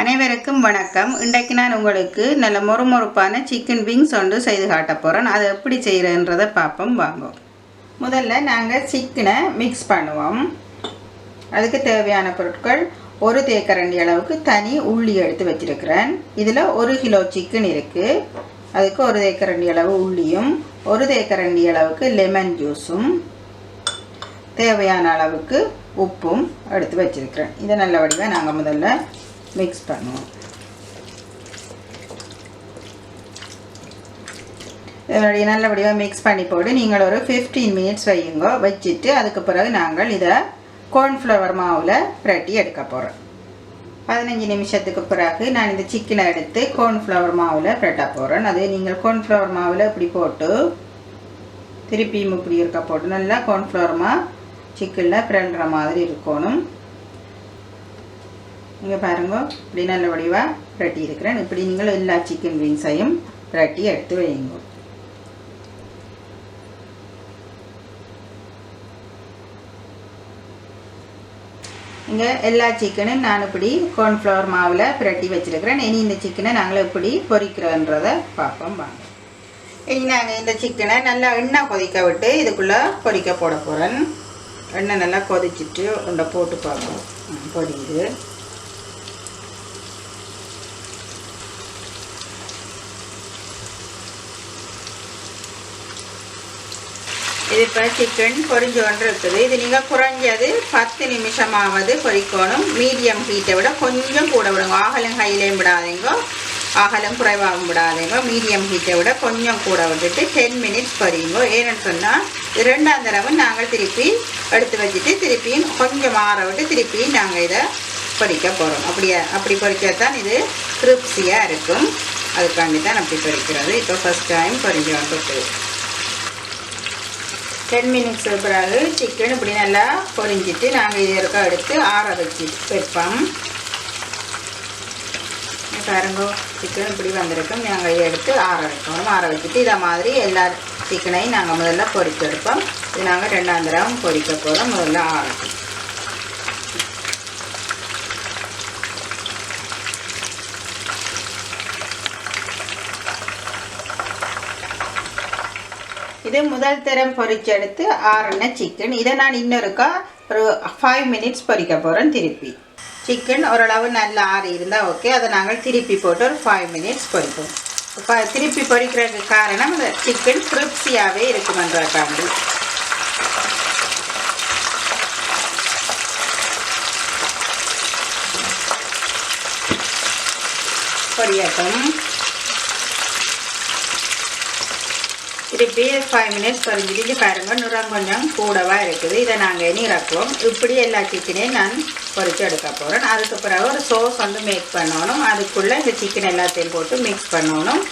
அனைவருக்கும் வணக்கம். இன்றைக்கு நான் உங்களுக்கு நல்ல மொறுமொறுப்பான சிக்கன் விங்ஸ் ஒன்று செய்து காட்ட போகிறேன். அதை எப்படி செய்கிறேன்றதை பார்ப்போம் வாங்க. முதல்ல நாங்கள் சிக்கனை மிக்ஸ் பண்ணுவோம். அதுக்கு தேவையான பொருட்கள், ஒரு தேக்கரண்டி அளவுக்கு தனி உள்ளி எடுத்து வச்சிருக்கிறேன். இதில் 1 கிலோ சிக்கன் இருக்குது. அதுக்கு 1 தேக்கரண்டி அளவு உள்ளியும் 1 தேக்கரண்டி அளவுக்கு லெமன் ஜூஸும் தேவையான அளவுக்கு உப்பும் எடுத்து வச்சிருக்கிறேன். இதை நல்ல வடிவாக நாங்கள் முதல்ல மிக்ஸ் பண்ணுவோம். நல்லபடியாக மிக்ஸ் பண்ணி போட்டு நீங்கள் ஒரு 15 மினிட்ஸ் வையுங்க. வச்சுட்டு அதுக்கு பிறகு நாங்கள் இதை கார்ன்ஃப்ளவர் மாவில் பிரட்டி எடுக்க போகிறோம். 15 நிமிஷத்துக்கு பிறகு நான் இந்த சிக்கனை எடுத்து கார்ன்ஃப்ளவர் மாவில் பிரட்ட போகிறேன். அது நீங்கள் கார்ன்ஃப்ளவர் மாவில் இப்படி போட்டு திருப்பியும் இப்படி இருக்க போட்டு நல்லா கார்ன்ஃப்ளவர் மா சிக்கனில் பிரண்டுற மாதிரி இருக்கணும். இங்கே பாருங்க, இப்படி நல்ல வடிவாக பிரட்டி இருக்கிறேன். இப்படி நீங்கள் எல்லா சிக்கன் விங்ஸையும் பிரட்டி எடுத்து வைங்க. இங்கே எல்லா சிக்கனும் நான் இப்படி கார்ன்ஃப்ளவர் மாவில் பிரட்டி வச்சுருக்கிறேன். இனி இந்த சிக்கனை நாங்கள் எப்படி பொரிக்கிறோன்றதை பார்ப்போம் வாங்க. இனி நாங்கள் இந்த சிக்கனை நல்லா எண்ணெய் கொதிக்க விட்டு இதுக்குள்ளே பொரிக்க போட போகிறேன். எண்ணெய் நல்லா கொதிச்சுட்டு உண்டை போட்டு பார்ப்போம். பொரியுது. இது இப்போ சிக்கன் பொரிஞ்சு கொண்டு இருக்குது. இது நீங்கள் குறைஞ்சது 10 நிமிஷமாவது பொரிக்கணும். மீடியம் ஹீட்டை விட கொஞ்சம் கூட விடுங்க. ஆகலும் ஹைலையும் விடாதீங்க, ஆகலும் குறைவாகவும் விடாதீங்க. மீடியம் ஹீட்டை விட கொஞ்சம் கூட விட்டுட்டு 10 மினிட்ஸ் பொரியுங்க. ஏன்னு சொன்னால் இது 2ஆம் தடவை நாங்கள் திருப்பி எடுத்து வச்சுட்டு திருப்பியும் கொஞ்சம் ஆற விட்டு திருப்பியும் நாங்கள் இதை பொரிக்க போகிறோம். அப்படி பொரிச்சாதான் இது கிரிப்ஸியாக இருக்கும். அதுக்காண்டி தான் அப்படி பொரிக்கிறது. இப்போ ஃபஸ்ட் டைம் பொரிஞ்சு வந்துட்டு 10 மினிட்ஸ் பிறகு சிக்கன் இப்படி நல்லா பொரிஞ்சிட்டு நாங்கள் இது இருக்க எடுத்து ஆற வச்சு வைப்போம். பாருங்க, சிக்கன் இப்படி வந்திருக்கும். நாங்கள் இதை எடுத்து ஆற வைக்கணும். ஆற வச்சுட்டு இதை மாதிரி எல்லா சிக்கனையும் நாங்கள் முதல்ல பொரிச்சு எடுப்போம். இது நாங்கள் 2ஆம் தடவை பொரிக்க போகிறோம். முதல்ல ஆறட்டும். இது முதல் தரம் பொரிச்செடுத்து ஆறுன சிக்கன். இதை நான் இன்னொருக்கா ஒரு 5 மினிட்ஸ் பொரிக்க போகிறேன். திருப்பி சிக்கன் ஓரளவு நல்லா ஆறி இருந்தால் ஓகே. அதை நாங்கள் திருப்பி போட்டு ஒரு 5 மினிட்ஸ் பொரிப்போம். இப்போ திருப்பி பொரிக்கிறதுக்கு காரணம் இந்த சிக்கன் கிரிப்ஸியாகவே இருக்குமென்றக்காண்டி. பொரியட்டும். திருப்பி 5 மினிட்ஸ் பொரிஞ்சிட்டு பாருங்கள், நுரம் கொஞ்சம் கூடவாக இருக்குது. இதை நாங்கள் இனி இறக்குவோம். இப்படி எல்லா சிக்கனையும் நான் பொரித்து எடுக்க போகிறேன். அதுக்கு பிறகு ஒரு சோஸ் வந்து மேக் பண்ணணும். அதுக்குள்ளே இந்த சிக்கன் எல்லாத்தையும் போட்டு மிக்ஸ் பண்ணணும்.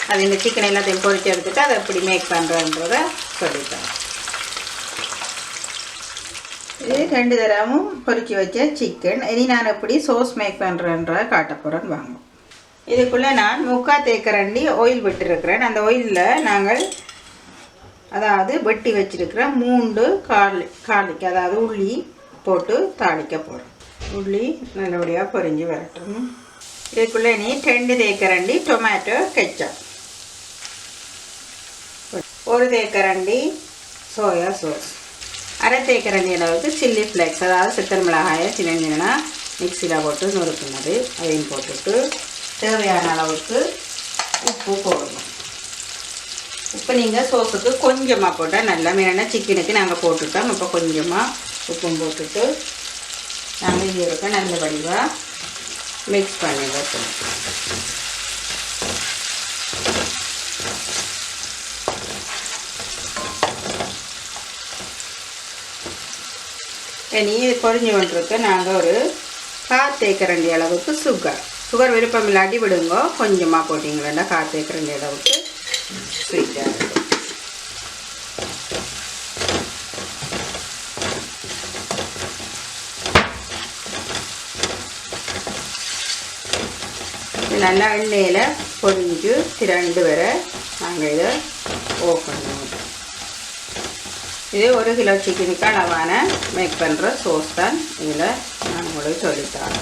அது இந்த சிக்கன் எல்லாத்தையும் பொரித்து எடுத்துட்டு அதை எப்படி மேக் பண்ணுறன்றதை சொல்லித்தரேன். இது 2 தடவும் பொரித்து வச்ச சிக்கன். இனி நான் எப்படி சோஸ் மேக் பண்ணுறேன்றதை காட்ட போகிறேன்னு வாங்க. இதுக்குள்ளே நான் 3/4 தேக்கரண்டி ஆயில் விட்டுருக்கிறேன். அந்த ஆயிலில் நாங்கள் அதாவது வெட்டி வச்சிருக்கிற 3 கார்லிக் அதாவது உள்ளி போட்டு தாளிக்க போகிறோம். உள்ளி நல்லபடியாக பொரிஞ்சு வரட்டும். இதுக்குள்ளே நீ 2 தேக்கரண்டி டொமேட்டோ கெச்சப், 1 தேக்கரண்டி சோயா சாஸ், 1/2 தேக்கரண்டி அளவுக்கு சில்லி ஃப்ளேக்ஸ் அதாவது சித்தல் மிளகாயை சின்ன மிக்சியில் போட்டு நொறுக்குனது அதையும் போட்டுட்டு தேவையான அளவுக்கு உப்பு போடணும். உப்பு நீங்கள் சோஸுக்கு கொஞ்சமாக போட்டால் நல்லா, மீனா சிக்கனுக்கு நாங்கள் போட்டுட்டோம். இப்போ கொஞ்சமாக உப்பும் போட்டுட்டு நாங்கள் இது இருக்க நல்ல வடிவாக மிக்ஸ் பண்ணி வைக்கணும். இனி பொரிஞ்சு கொண்டிருக்க நாங்கள் ஒரு 1/4 தேக்கரண்டி அளவுக்கு சுகர் விருப்பம் இல்லாட்டி விடுங்க. கொஞ்சமாக போட்டிங்களா 1/4 தேக்கரண்டி அளவுக்கு ஸ்வீட்டாக இருக்கும். இது நல்லா எண்ணெயில் பொரிஞ்சு திரண்டு வர நாங்கள் இதை ஓப்பன் பண்ணுவோம். இது 1 கிலோ சிக்கனுக்கு அளவான மேக் பண்ணுற சோஸ் தான் இதில் நான் உங்களுக்கு சொல்லித்தரேன்.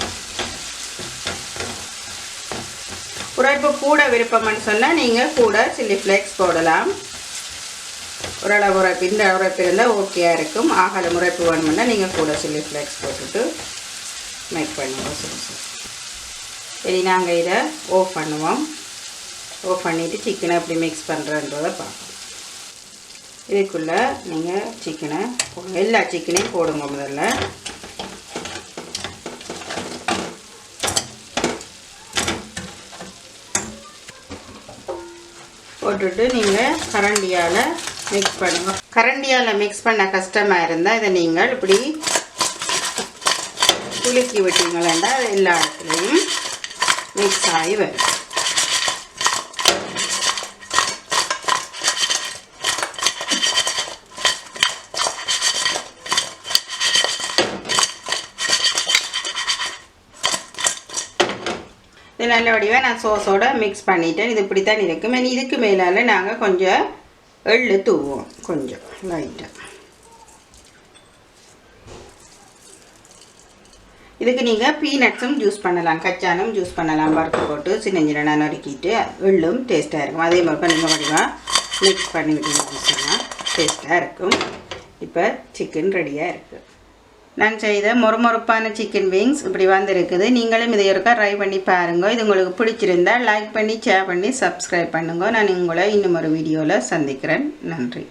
உரைப்பு கூட விருப்பம்னு சொன்னால் நீங்கள் கூட சில்லி ஃப்ளேக்ஸ் போடலாம். ஓரளவு உரைப்பு இந்த உரைப்பு இருந்தால் ஓகேயாக இருக்கும். ஆகலை உரைப்பு வேணும்னா நீங்கள் கூட சில்லி ஃப்ளேக்ஸ் போட்டுட்டு மேக் பண்ணுவோம். சரி, நாங்கள் இதை ஆஃப் பண்ணுவோம். ஆஃப் பண்ணிவிட்டு சிக்கனை எப்படி மிக்ஸ் பண்ணுறன்றதை பார்ப்போம். இதுக்குள்ளே நீங்கள் சிக்கனை எல்லா சிக்கனையும் போடுங்க. முதல்ல போட்டுட்டு நீங்கள் கரண்டியால் மிக்ஸ் பண்ணுங்க. கரண்டியால் மிக்ஸ் பண்ண கஷ்டமாக இருந்தால் இதை நீங்கள் இப்படி குலுக்கி விட்டீங்களா எல்லா இடத்துலையும் மிக்ஸ் ஆகி வரும். இது நல்ல வடிவாக நான் சோஸோடு மிக்ஸ் பண்ணிட்டேன். இது இப்படி தான் இருக்கும். இதுக்கு மேலால் நாங்கள் கொஞ்சம் எள்ளு தூவோம், கொஞ்சம் லைட்டாக. இதுக்கு நீங்கள் பீனட்ஸும் ஜூஸ் பண்ணலாம், கச்சானும் ஜூஸ் பண்ணலாம். வறுத்து போட்டு சின்ன நறுக்கிட்டு எள்ளும் டேஸ்ட்டாக இருக்கும். அதே மாதிரி நீங்கள் வடிவாக மிக்ஸ் பண்ணிவிட்டீங்கன்னு சொன்னால் டேஸ்ட்டாக இருக்கும். இப்போ சிக்கன் ரெடியாக இருக்குது. நான் செய்த மொறுமொறுப்பான சிக்கன் விங்ஸ் இப்படி வந்திருக்குது. நீங்களும் இதை ஒருக்கா ட்ரை பண்ணி பாருங்கள். இது உங்களுக்கு பிடிச்சிருந்தால் லைக் பண்ணி ஷேர் பண்ணி சப்ஸ்கிரைப் பண்ணுங்க. நான் உங்களை இன்னும் ஒரு வீடியோவில் சந்திக்கிறேன். நன்றி.